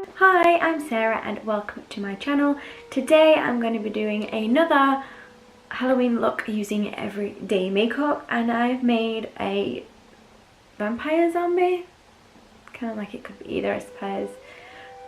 Hi, I'm Sarah and welcome to my channel. Today I'm going to be doing another Halloween look using everyday makeup, and I've made a vampire zombie. Kind of like it could be either, I suppose.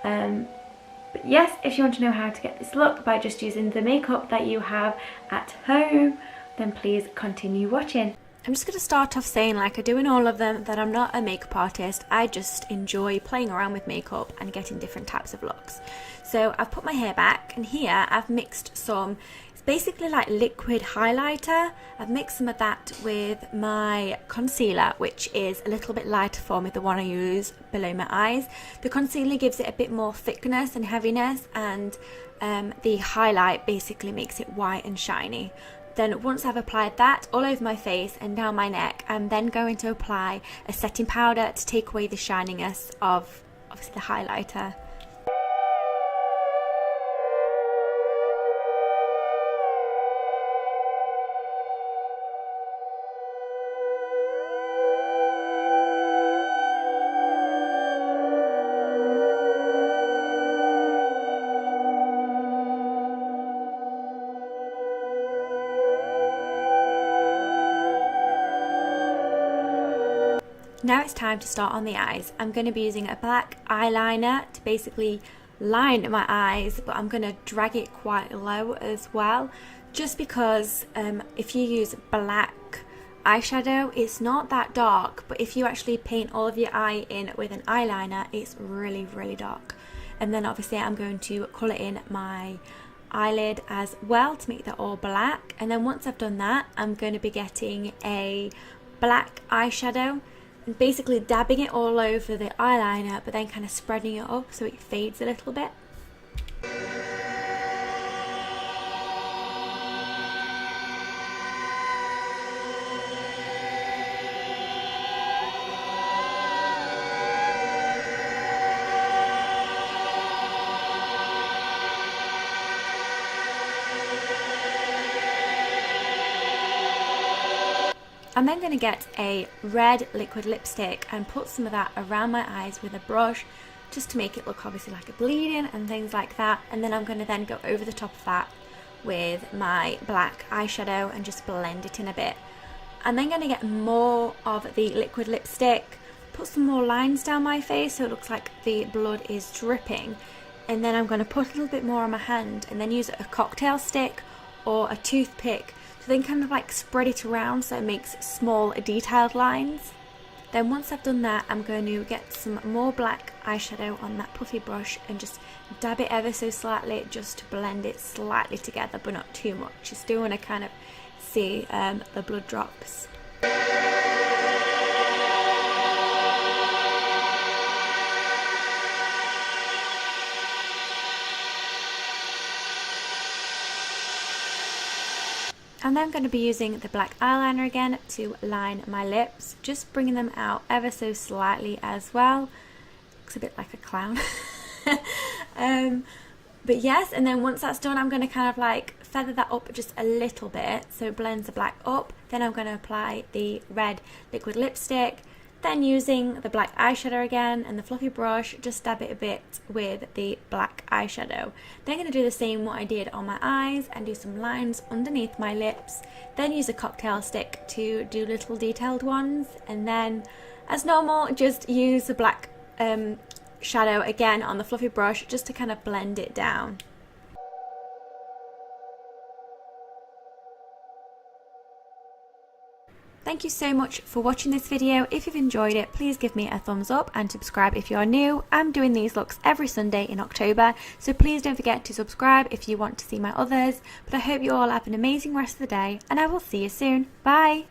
But yes, if you want to know how to get this look by just using the makeup that you have at home, then please continue watching. I'm just going to start off saying, like I do in all of them, that I'm not a makeup artist. I just enjoy playing around with makeup and getting different types of looks. So I've put my hair back, and here I've mixed some, it's basically like liquid highlighter. I've mixed some of that with my concealer, which is a little bit lighter for me, the one I use below my eyes. The concealer gives it a bit more thickness and heaviness, and the highlight basically makes it white and shiny. Then once I've applied that all over my face and down my neck, I'm then going to apply a setting powder to take away the shininess of obviously the highlighter. Now it's time to start on the eyes. I'm going to be using a black eyeliner to basically line my eyes, but I'm going to drag it quite low as well, just because if you use black eyeshadow, it's not that dark, but if you actually paint all of your eye in with an eyeliner, it's really, really dark. And then obviously I'm going to colour in my eyelid as well to make that all black. And then once I've done that, I'm going to be getting a black eyeshadow and basically dabbing it all over the eyeliner, but then kind of spreading it up so it fades a little bit. I'm then going to get a red liquid lipstick and put some of that around my eyes with a brush, just to make it look obviously like a bleeding and things like that. And then I'm going to then go over the top of that with my black eyeshadow and just blend it in a bit. I'm then going to get more of the liquid lipstick, put some more lines down my face so it looks like the blood is dripping. And then I'm going to put a little bit more on my hand and then use a cocktail stick or a toothpick to then kind of like spread it around so it makes small detailed lines. Then once I've done that, I'm going to get some more black eyeshadow on that puffy brush and just dab it ever so slightly, just to blend it slightly together, but not too much. Just do want to kind of see the blood drops. And then I'm going to be using the black eyeliner again to line my lips, just bringing them out ever so slightly as well. Looks a bit like a clown. But yes, and then once that's done, I'm going to kind of like feather that up just a little bit so it blends the black up. Then I'm going to apply the red liquid lipstick. Then using the black eyeshadow again and the fluffy brush, just dab it a bit with the black eyeshadow. Then I'm going to do the same what I did on my eyes and do some lines underneath my lips. Then use a cocktail stick to do little detailed ones. And then as normal, just use the black shadow again on the fluffy brush just to kind of blend it down. Thank you so much for watching this video. If you've enjoyed it, please give me a thumbs up and subscribe if you're new. I'm doing these looks every Sunday in October, so please don't forget to subscribe if you want to see my others. But I hope you all have an amazing rest of the day, and I will see you soon. Bye!